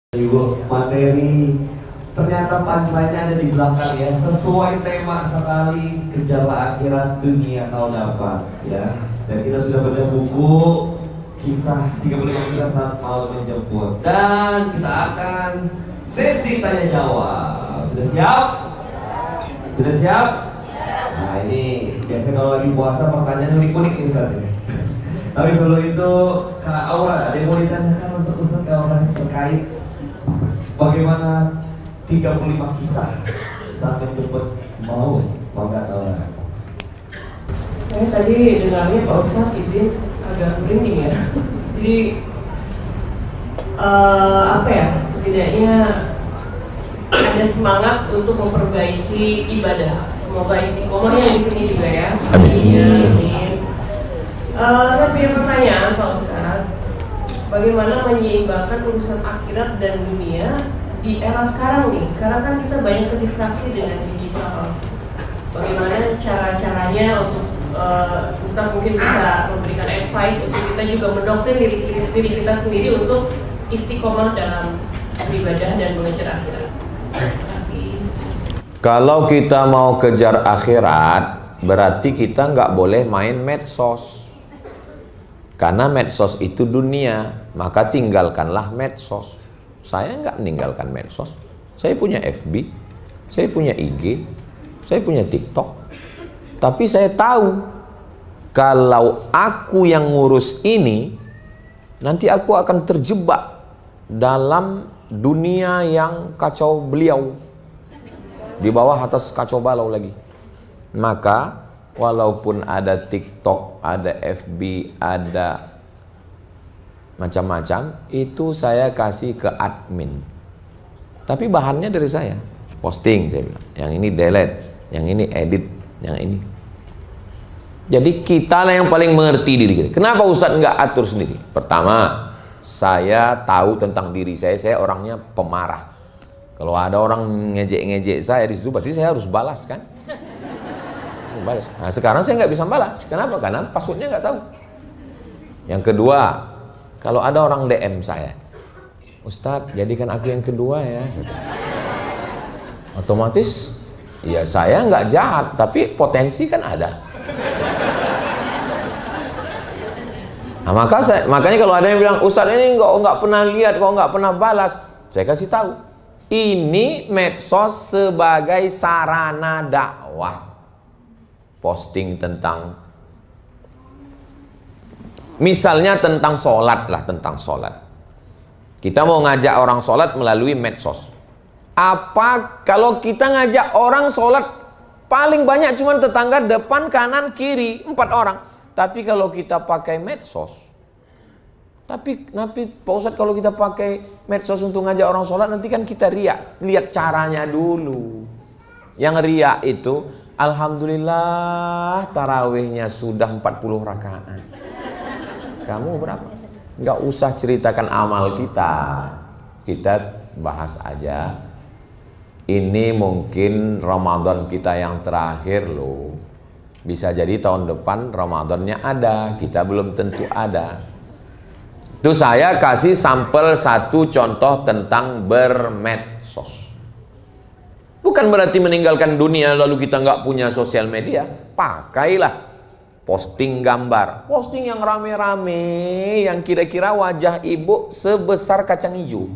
Ibu, materi ternyata punchline-nya ada di belakang ya, sesuai tema sekali, gejala akhirat dunia tahun apa ya. Dan kita sudah baca buku kisah 35 kisah saat maut menjemput, dan kita akan sesi tanya jawab. Sudah siap? Sudah siap? Nah, ini biasanya kalau lagi puasa pertanyaan unik-unik nih Ustaz. Tapi sebelum itu, Kak Aura, ada yang mau ditanyakan untuk Ustaz Kak Aura terkait bagaimana 35 kisah saat menjemput maut? Maka Aura. Saya tadi dengarnya Pak Ustadz izin agak merinding ya. Jadi apa ya, setidaknya ada semangat untuk memperbaiki ibadah. Semoga istiqomah yang di sini juga ya. Amin. Saya punya pertanyaan Pak Ustadz, bagaimana menyeimbangkan urusan akhirat dan dunia di era sekarang nih? Sekarang kan kita banyak terdistraksi dengan digital. Bagaimana cara-caranya untuk Ustaz mungkin bisa memberikan advice untuk kita juga mendoktrin diri kita sendiri untuk istiqomah dalam beribadah dan mengejar akhirat. Terima kasih. Kalau kita mau kejar akhirat, berarti kita nggak boleh main medsos. Karena medsos itu dunia, maka tinggalkanlah medsos. Saya nggak meninggalkan medsos. Saya punya FB, saya punya IG, saya punya TikTok. Tapi saya tahu, kalau aku yang ngurus ini, nanti aku akan terjebak dalam dunia yang kacau beliau. Di bawah atas kacau balau lagi. Maka walaupun ada TikTok, ada FB, ada macam-macam, itu saya kasih ke admin. Tapi bahannya dari saya. Posting, saya bilang. Yang ini delete, yang ini edit, yang ini. Jadi kita lah yang paling mengerti diri kita. Kenapa Ustadz nggak atur sendiri? Pertama, saya tahu tentang diri saya orangnya pemarah. Kalau ada orang ngejek-ngejek saya di situ, berarti saya harus balas kan? Balas. Nah, sekarang saya nggak bisa balas. Kenapa? Karena passwordnya nggak tahu. Yang kedua, kalau ada orang DM saya, Ustadz, jadikan aku yang kedua ya. Gitu. Otomatis, ya saya nggak jahat, tapi potensi kan ada. Nah, makanya kalau ada yang bilang, Ustadz ini nggak pernah lihat, kok nggak pernah balas, saya kasih tahu. Ini medsos sebagai sarana dakwah. Posting tentang, misalnya tentang sholat lah, tentang sholat. Kita mau ngajak orang sholat melalui medsos. Apa kalau kita ngajak orang sholat, paling banyak cuma tetangga depan, kanan, kiri, 4 orang. Tapi kalau kita pakai medsos, tapi Pak Ustadz, kalau kita pakai medsos untuk ngajak orang sholat, nanti kan kita riak. Lihat caranya dulu. Yang riak itu, alhamdulillah tarawihnya sudah 40 rakaat. Kamu berapa? Nggak usah ceritakan amal kita. Kita bahas aja. Ini mungkin Ramadan kita yang terakhir loh. Bisa jadi tahun depan Ramadannya ada, kita belum tentu ada. Itu saya kasih sampel satu contoh tentang bermedsos. Bukan berarti meninggalkan dunia lalu kita nggak punya sosial media. Pakailah. Posting gambar, posting yang rame-rame, yang kira-kira wajah ibu sebesar kacang hijau.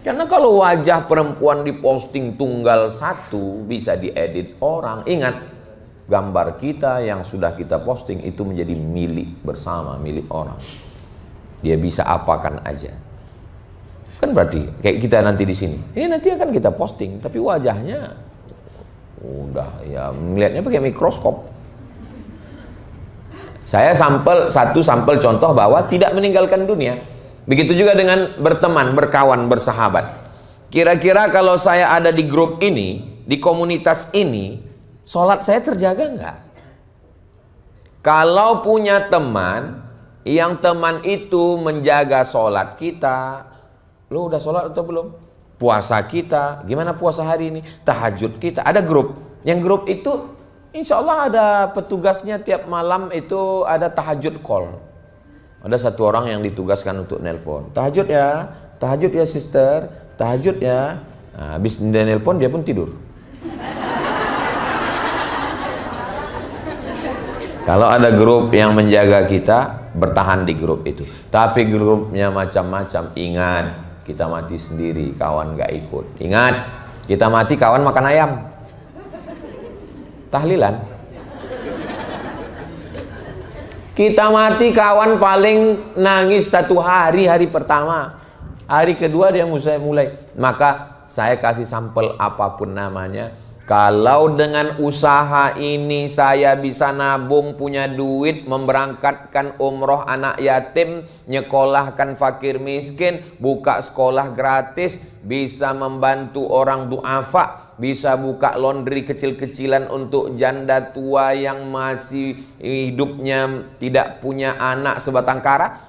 Karena kalau wajah perempuan diposting tunggal satu, bisa diedit orang. Ingat, gambar kita yang sudah kita posting itu menjadi milik bersama, milik orang. Dia bisa apakan aja. Kan berarti kayak kita nanti di sini. Ini nanti akan kita posting, tapi wajahnya udah ya melihatnya pakai mikroskop. Saya satu sampel contoh bahwa tidak meninggalkan dunia. Begitu juga dengan berteman, berkawan, bersahabat. Kira-kira kalau saya ada di grup ini, di komunitas ini, sholat saya terjaga nggak? Kalau punya teman, yang teman itu menjaga sholat kita, lo udah sholat atau belum? Puasa kita, gimana puasa hari ini? Tahajud kita, ada grup. Yang grup itu, insya Allah ada petugasnya tiap malam itu ada tahajud call. Ada satu orang yang ditugaskan untuk nelpon, tahajud ya sister, tahajud ya. Nah, habis dia nelpon dia pun tidur. Kalau ada grup yang menjaga kita, bertahan di grup itu. Tapi grupnya macam-macam, ingat, kita mati sendiri, kawan gak ikut. Ingat, kita mati, kawan makan ayam. Tahlilan. Kita mati, kawan paling nangis 1 hari, hari pertama. Hari kedua dia mulai. Maka saya kasih sampel apapun namanya. Kalau dengan usaha ini saya bisa nabung, punya duit, memberangkatkan umroh anak yatim, nyekolahkan fakir miskin, buka sekolah gratis, bisa membantu orang duafa, bisa buka laundry kecil-kecilan untuk janda tua yang masih hidupnya tidak punya anak sebatang kara,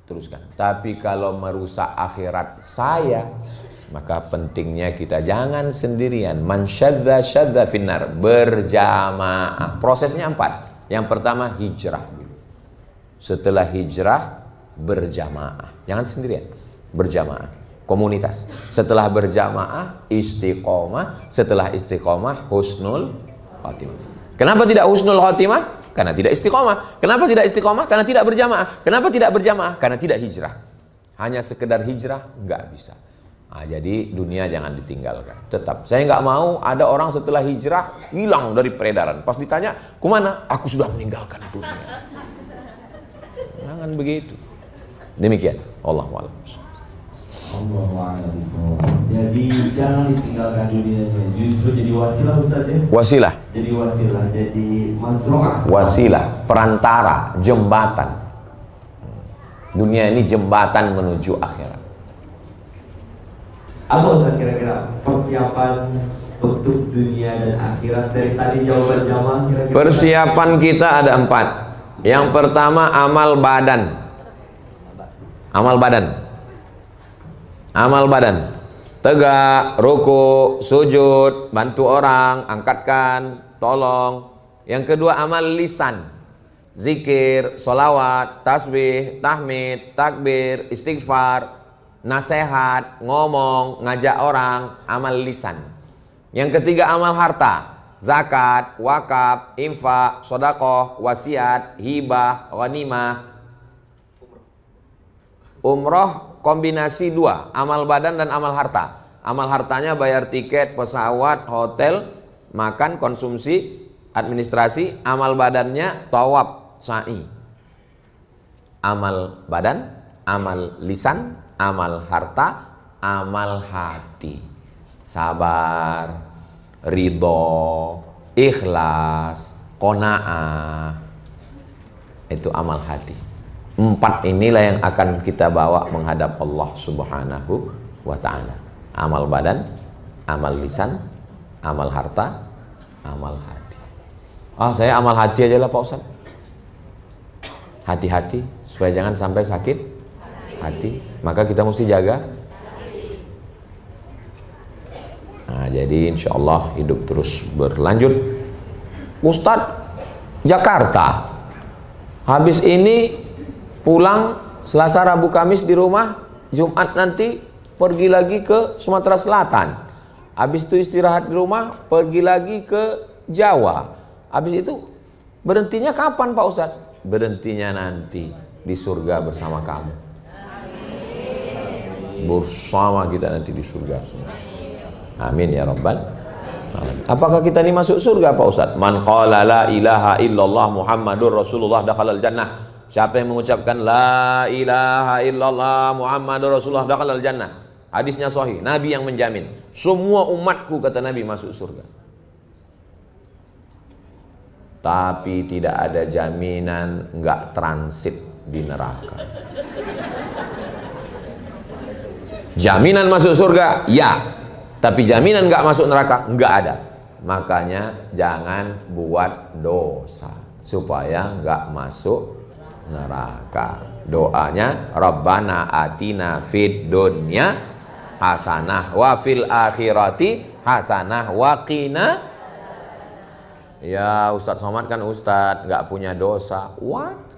teruskan. Tapi kalau merusak akhirat saya, maka pentingnya kita jangan sendirian. Man syadza syadza finnar, berjamaah. Prosesnya 4. Yang pertama hijrah. Setelah hijrah berjamaah. Jangan sendirian, berjamaah. Komunitas. Setelah berjamaah istiqomah. Setelah istiqomah husnul khotimah. Kenapa tidak husnul khotimah? Karena tidak istiqomah. Kenapa tidak istiqomah? Karena tidak berjamaah. Kenapa tidak berjamaah? Karena tidak hijrah. Hanya sekedar hijrah nggak bisa. Nah, jadi dunia jangan ditinggalkan. Tetap, saya nggak mau ada orang setelah hijrah hilang dari peredaran. Pas ditanya, kemana? Aku sudah meninggalkan dunia. Jangan begitu. Demikian. Allahu a'lam. Jadi jangan ditinggalkan dunianya. Justru jadi wasilah, Ustaz ya. Wasilah. Jadi wasilah, jadi masroah. Wasilah, perantara, jembatan. Dunia ini jembatan menuju akhirat. Apa Ustaz kira-kira persiapan untuk dunia dan akhirat dari tadi jawaban jamaah kira-kira? Persiapan kita ada 4. Yang pertama amal badan. Amal badan. Amal badan. Tegak, ruku, sujud, bantu orang, angkatkan, tolong. Yang kedua amal lisan. Zikir, solawat, tasbih, tahmid, takbir, istighfar, nasihat, ngomong, ngajak orang, amal lisan. Yang ketiga amal harta, zakat, wakaf, infak, sedekah, wasiat, hibah, ghanimah. Umroh kombinasi 2, amal badan dan amal harta. Amal hartanya bayar tiket, pesawat, hotel, makan, konsumsi, administrasi. Amal badannya tawaf, sa'i. Amal badan, amal lisan, amal harta, amal hati. Sabar, ridho, ikhlas, qanaah. Itu amal hati. 4 inilah yang akan kita bawa menghadap Allah Subhanahu wa ta'ala. Amal badan, amal lisan, amal harta, amal hati. Saya amal hati aja lah Pak Ustaz. Hati-hati supaya jangan sampai sakit hati. Maka kita mesti jaga. Nah, jadi insya Allah hidup terus berlanjut. Ustadz, Jakarta. Habis ini pulang Selasa, Rabu, Kamis di rumah. Jumat nanti pergi lagi ke Sumatera Selatan. Habis itu istirahat di rumah, pergi lagi ke Jawa. Habis itu berhentinya kapan Pak Ustadz? Berhentinya nanti di surga bersama kamu. Bersama kita nanti di surga semua. Amin ya rabbal alamin. Apakah kita ini masuk surga Pak Ustaz? Man qala la ilaha illallah Muhammadur Rasulullah dakhalal jannah. Siapa yang mengucapkan la ilaha illallah Muhammadur Rasulullah dakhalal jannah. Hadisnya sahih, Nabi yang menjamin. Semua umatku kata Nabi masuk surga. Tapi tidak ada jaminan enggak transit di neraka. Jaminan masuk surga, ya. Tapi jaminan nggak masuk neraka, nggak ada. Makanya jangan buat dosa supaya nggak masuk neraka. Doanya, Rabbana atina fid dunya hasanah wa fil akhirati hasanah wa qina. Ya Ustadz Somad kan Ustadz nggak punya dosa. What?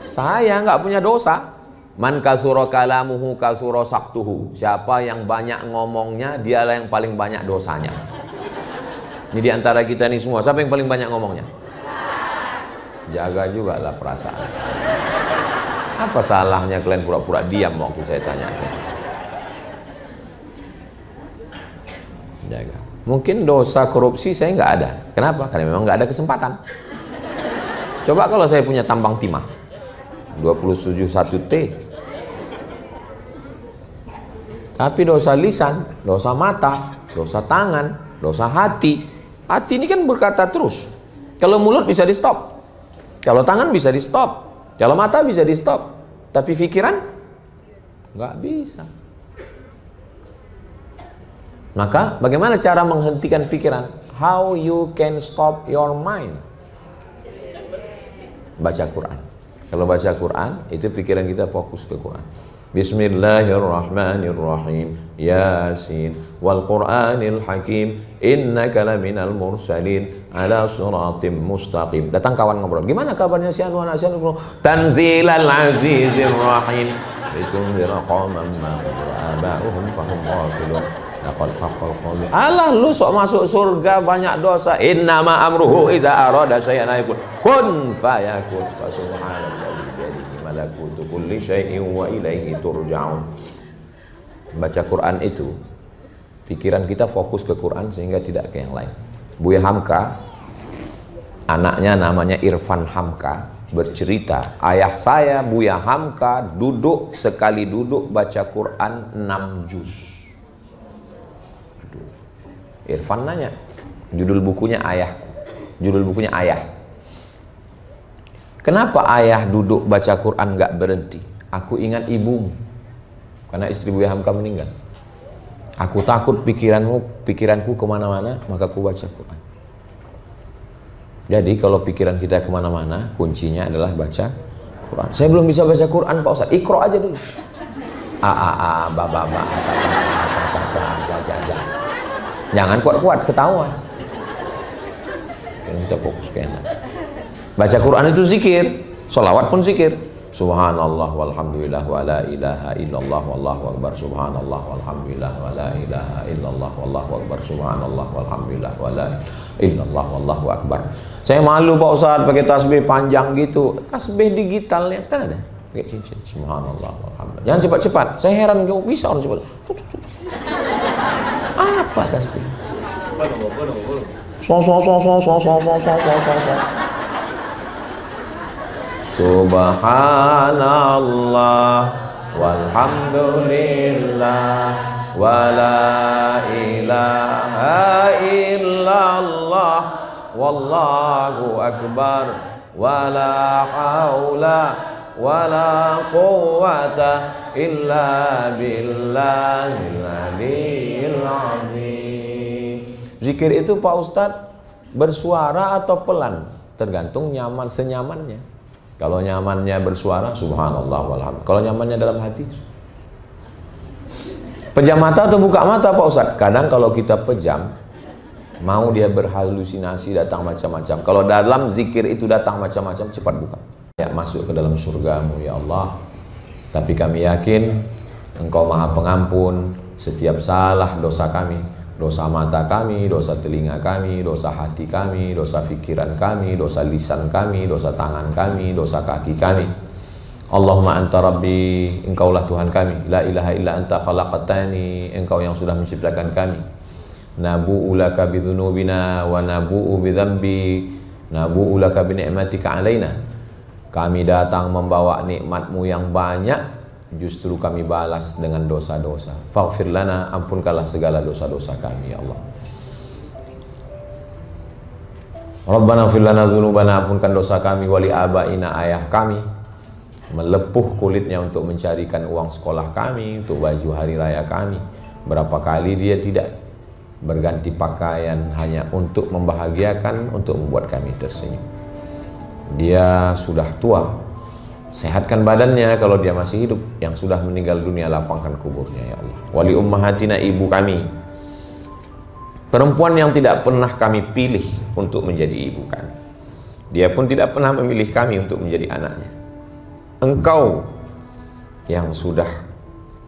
Saya nggak punya dosa. Man kasura kalamuhu kasura saktuhu. Siapa yang banyak ngomongnya, dialah yang paling banyak dosanya. Ini di antara kita nih semua, siapa yang paling banyak ngomongnya? Jaga juga lah perasaan. Apa salahnya kalian pura-pura diam waktu saya tanya? Jaga. Mungkin dosa korupsi saya nggak ada. Kenapa? Karena memang nggak ada kesempatan. Coba kalau saya punya tambang timah 271T, tapi dosa lisan, dosa mata, dosa tangan, dosa hati. Hati ini kan berkata terus. Kalau mulut bisa di stop, kalau tangan bisa di stop, kalau mata bisa di stop, tapi pikiran nggak bisa. Maka bagaimana cara menghentikan pikiran? How you can stop your mind? Baca Quran. Kalau baca Quran, itu pikiran kita fokus ke Quran. Bismillahirrahmanirrahim. Yasin wal Qur'anil Hakim. Innaka laminal mursalin ala siratim mustaqim. Datang kawan ngobrol. Gimana kabarnya si Anu anak si Anu? Tanzilal azizir rahim. Litunzira qauman ma aba'uhum fahum ghafilun. Laqad haqqal qawlu. Alah lu sok masuk surga banyak dosa. Innama amruhu idza arada syai'an ayakun kun fayakun. Fa subhanallazi biyadihi malakutu kulli syai'in wa ilaihi turja'un. Baca Quran itu pikiran kita fokus ke Quran sehingga tidak ke yang lain. Buya Hamka, anaknya namanya Irfan Hamka, bercerita, ayah saya Buya Hamka sekali duduk baca Quran 6 juz. Irfan nanya, judul bukunya Ayahku, judul bukunya Ayah. Kenapa ayah duduk baca Quran gak berhenti? Aku ingat ibumu, karena istri Buya Hamka meninggal. Aku takut pikiranku kemana-mana, maka aku baca Quran. Jadi kalau pikiran kita kemana-mana, kuncinya adalah baca Quran. Saya belum bisa baca Quran Pak Ustaz, Iqra aja dulu. Jangan kuat-kuat, ketahuan. Kita fokus ke enak. Baca Quran itu zikir, sholawat pun zikir. Subhanallah walhamdulillah wa la ilaha illallah wallahu akbar. Subhanallah walhamdulillah wa la ilaha illallah wallahu akbar. Subhanallah walhamdulillah wa la illallah wallahu akbar. Saya malu Pak Ustaz pakai tasbih panjang gitu. Tasbih digital yang kan ada. Pakai cincin. Subhanallah walhamdulillah. Jangan cepat-cepat. Saya heran kok bisa orang cepat. Apa tasbih? Subhanallah walhamdulillah wa la ilaha illallah wallahu akbar wa la haula wa la quwwata illa billahil aliyyil azim. Zikir itu Pak Ustadz bersuara atau pelan? Tergantung nyaman senyamannya. Kalau nyamannya bersuara, subhanallah walhamdulillah. Kalau nyamannya dalam hati, pejam mata atau buka mata Pak Ustadz? Kadang kalau kita pejam, mau dia berhalusinasi datang macam-macam. Kalau dalam zikir itu datang macam-macam, cepat buka. Ya, masuk ke dalam surgamu ya Allah. Tapi kami yakin Engkau Maha Pengampun setiap salah dosa kami, dosa mata kami, dosa telinga kami, dosa hati kami, dosa pikiran kami, dosa lisan kami, dosa tangan kami, dosa kaki kami. Allahumma anta rabbi, Engkaulah Tuhan kami. La ilaha illa anta khalaqtani, Engkau yang sudah menciptakan kami. Nabu'u laka bidhunubina wa nabu'u bidhambi, nabu'u laka bini'matika alaina. Kami datang membawa nikmat-Mu yang banyak, justru kami balas dengan dosa-dosa. Faghfir lana, ampunkanlah segala dosa-dosa kami ya Allah. Rabbana ighfir lana dzunubana, ampunkan dosa kami, wali abaina, ayah kami. Melepuh kulitnya untuk mencarikan uang sekolah kami, untuk baju hari raya kami. Berapa kali dia tidak berganti pakaian hanya untuk membahagiakan, untuk membuat kami tersenyum. Dia sudah tua, sehatkan badannya kalau dia masih hidup. Yang sudah meninggal dunia, lapangkan kuburnya ya Allah. Wali ummahatina, ibu kami, perempuan yang tidak pernah kami pilih untuk menjadi ibu kami. Dia pun tidak pernah memilih kami untuk menjadi anaknya. Engkau yang sudah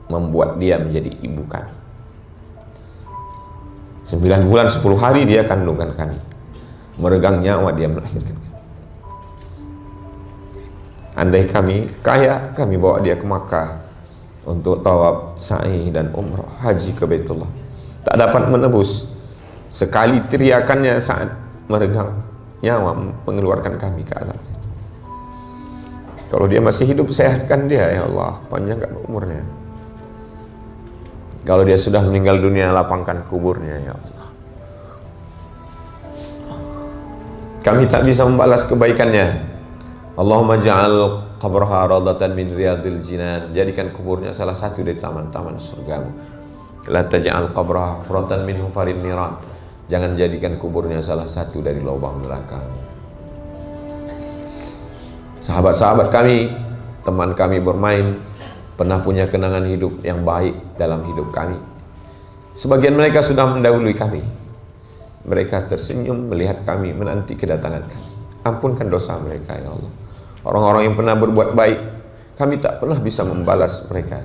membuat dia menjadi ibu kami. 9 bulan 10 hari dia kandungan kami, meregang nyawa dia melahirkan. Andai kami kaya, kami bawa dia ke Makkah untuk tawaf, sa'i dan umrah, haji ke Baitullah. Tak dapat menebus sekali teriakannya saat meregang nyawa mengeluarkan kami ke alam. Kalau dia masih hidup, sehatkan dia ya Allah, panjangkan umurnya. Kalau dia sudah meninggal dunia, lapangkan kuburnya ya Allah. Kami tak bisa membalas kebaikannya. Allahumma ja'al qabraha radatan min riyadil jinan. Jadikan kuburnya salah satu dari taman-taman surgamu. La taj'al qabraha hufratan min hufarin niran. Jangan jadikan kuburnya salah satu dari lubang neraka. Sahabat-sahabat kami, teman kami bermain, pernah punya kenangan hidup yang baik dalam hidup kami. Sebagian mereka sudah mendahului kami. Mereka tersenyum melihat kami menanti kedatangan kami. Ampunkan dosa mereka ya Allah. Orang-orang yang pernah berbuat baik, kami tak pernah bisa membalas mereka.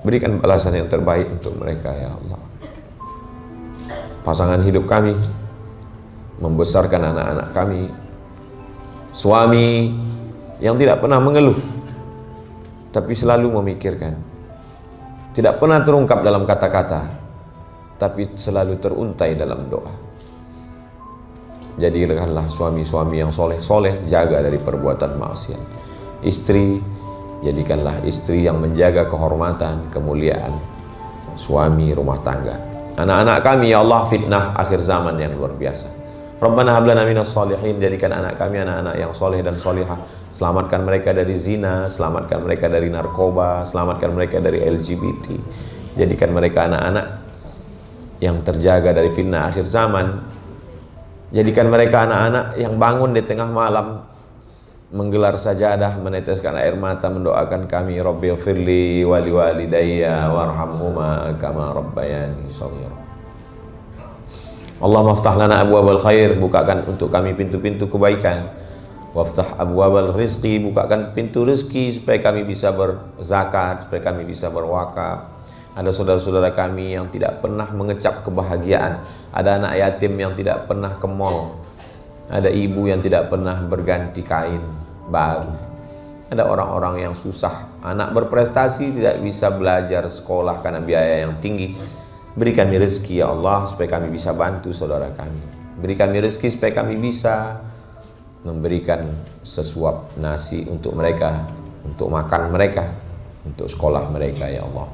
Berikan balasan yang terbaik untuk mereka ya Allah. Pasangan hidup kami, membesarkan anak-anak kami, suami yang tidak pernah mengeluh, tapi selalu memikirkan, tidak pernah terungkap dalam kata-kata, tapi selalu teruntai dalam doa. Jadikanlah suami-suami yang soleh-soleh, jaga dari perbuatan maksiat. Istri, jadikanlah istri yang menjaga kehormatan, kemuliaan suami rumah tangga. Anak-anak kami ya Allah, fitnah akhir zaman yang luar biasa. Rabbana hab lana minas shalihin, jadikan anak kami anak-anak yang soleh dan solihah. Selamatkan mereka dari zina, selamatkan mereka dari narkoba, selamatkan mereka dari LGBT. Jadikan mereka anak-anak yang terjaga dari fitnah akhir zaman. Jadikan mereka anak-anak yang bangun di tengah malam menggelar sajadah, meneteskan air mata, mendoakan kami, Rabbighfirli wa liwalidayya warhamhuma kama rabbayani shaghira. Allahumma aftah lana abwabal khair, bukakan untuk kami pintu-pintu kebaikan. Waftah abwabal rizqi, bukakan pintu rezeki supaya kami bisa berzakat, supaya kami bisa berwakaf. Ada saudara-saudara kami yang tidak pernah mengecap kebahagiaan. Ada anak yatim yang tidak pernah ke mall. Ada ibu yang tidak pernah berganti kain baru. Ada orang-orang yang susah, anak berprestasi tidak bisa belajar sekolah karena biaya yang tinggi. Beri kami rezeki ya Allah supaya kami bisa bantu saudara kami. Beri kami rezeki supaya kami bisa memberikan sesuap nasi untuk mereka, untuk makan mereka, untuk sekolah mereka ya Allah.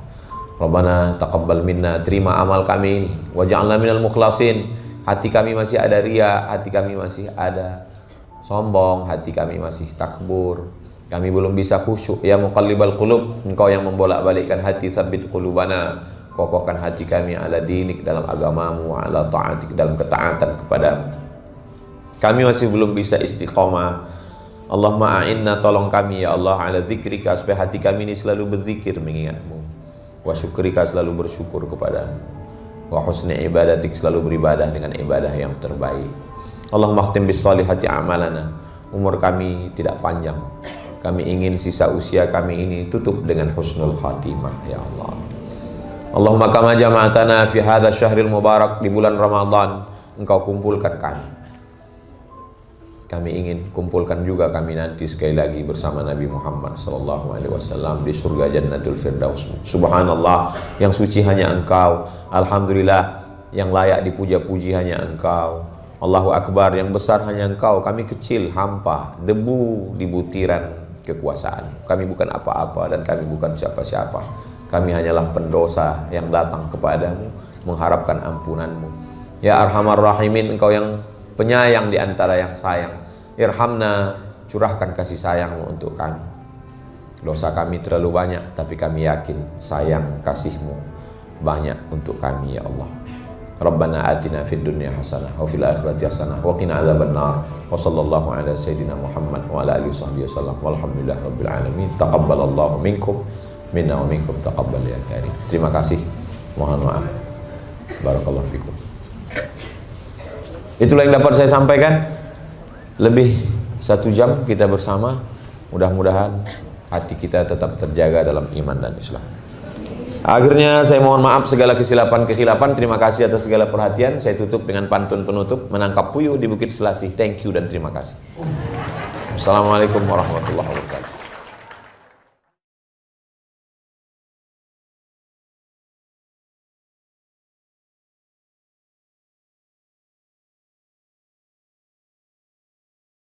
Rabbana taqabbal minna, terima amal kami ini, waj'alna minal mukhlasin. Hati kami masih ada ria, hati kami masih ada sombong, hati kami masih takbur, kami belum bisa khusyuk. Ya muqallibal qulub, Engkau yang membolak-balikkan hati, sabbit qulubana, kokohkan hati kami ala dinik, dalam agamamu, ala ta'atik, dalam ketaatan kepadamu. Kami masih belum bisa istiqomah. Allahumma a'inna, tolong kami ya Allah, ala dzikrika, supaya hati kami ini selalu berzikir mengingatmu, wa syukrika, selalu bersyukur kepadamu, wa husni ibadatik, selalu beribadah dengan ibadah yang terbaik. Allahumma khtim bis salihati a'malana, umur kami tidak panjang, kami ingin sisa usia kami ini tutup dengan husnul khatimah ya Allah. Allahumma kama jama'atana fi hadha syahril mubarak, di bulan Ramadan Engkau kumpulkan kami. Kami ingin kumpulkan juga kami nanti sekali lagi bersama Nabi Muhammad SAW di surga Jannatul Firdaus. Subhanallah, yang suci hanya Engkau. Alhamdulillah, yang layak dipuja-puji hanya Engkau. Allahu Akbar, yang besar hanya Engkau. Kami kecil, hampa, debu di butiran kekuasaan. Kami bukan apa-apa dan kami bukan siapa-siapa. Kami hanyalah pendosa yang datang kepadamu mengharapkan ampunanmu. Ya Arhamar Rahimin, Engkau yang penyayang di antara yang sayang. Irhamna, curahkan kasih sayangmu untuk kami. Dosa kami terlalu banyak, tapi kami yakin sayang kasihmu banyak untuk kami ya Allah. Rabbana atina fid dunya hasanah wa fil akhirati hasanah wa qina adzabannar. Wa sallallahu ala sayyidina Muhammad wa ala alihi wasallam. Walhamdulillahi rabbil alamin. Taqabbalallahu minkum minna wa minkum taqabbal ya karim. Terima kasih. Mohon maaf. Barakallahu fikum. Itulah yang dapat saya sampaikan. Lebih 1 jam kita bersama. Mudah-mudahan hati kita tetap terjaga dalam iman dan Islam. Akhirnya saya mohon maaf segala kesilapan-kekhilapan. Terima kasih atas segala perhatian. Saya tutup dengan pantun penutup, menangkap puyuh di Bukit Selasih. Thank you dan terima kasih. Assalamualaikum warahmatullahi wabarakatuh.